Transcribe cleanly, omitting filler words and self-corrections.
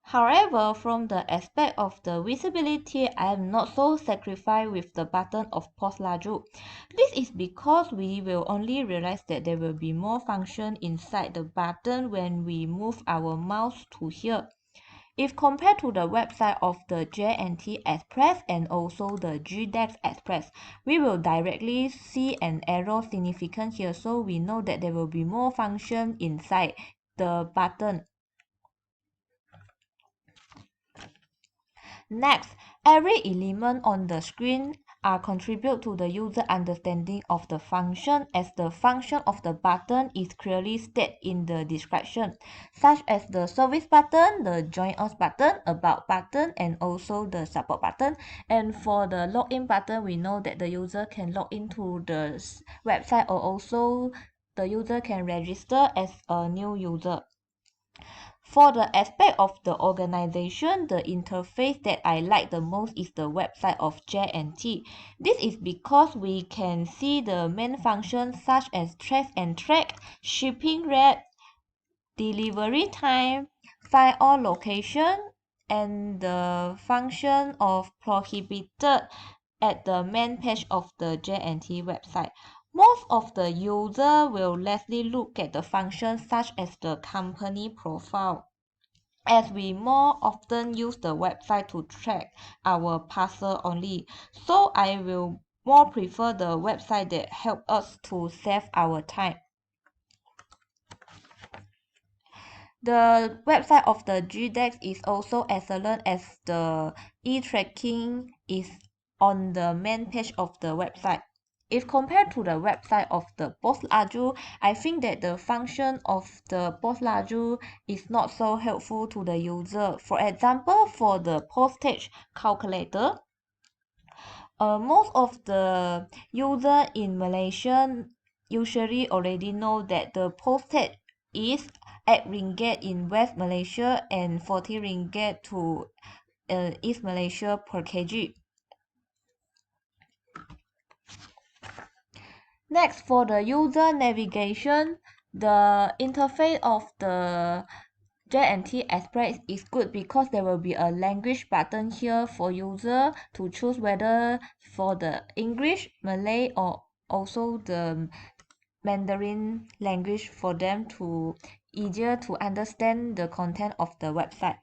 However, from the aspect of the visibility, I am not so satisfied with the button of Pause Laju. This is because we will only realize that there will be more function inside the button when we move our mouse to here. If compared to the website of the J&T Express and also the GDEX Express, we will directly see an arrow significant here, so we know that there will be more function inside the button. Next, every element on the screen contribute to the user understanding of the function, as the function of the button is clearly stated in the description, such as the service button, the join us button, about button, and also the support button. And for the login button, we know that the user can log into the website, or also the user can register as a new user. For the aspect of the organization, the interface that I like the most is the website of J&T. This is because we can see the main functions such as trace and track, shipping rate, delivery time, find all location, and the function of prohibited at the main page of the J&T website. Most of the user will lastly look at the functions such as the company profile, as we more often use the website to track our parcel only. So I will more prefer the website that help us to save our time. The website of the GDEX is also excellent, as the e-tracking is on the main page of the website. If compared to the website of the Pause Laju, I think that the function of the Pause Laju is not so helpful to the user. For example, for the postage calculator, most of the user in Malaysia usually already know that the postage is 8 ringgit in West Malaysia and 40 ringgit to East Malaysia per kg. Next, for the user navigation, the interface of the J&T Express is good because there will be a language button here for user to choose whether for the English, Malay, or also the Mandarin language for them to easier to understand the content of the website.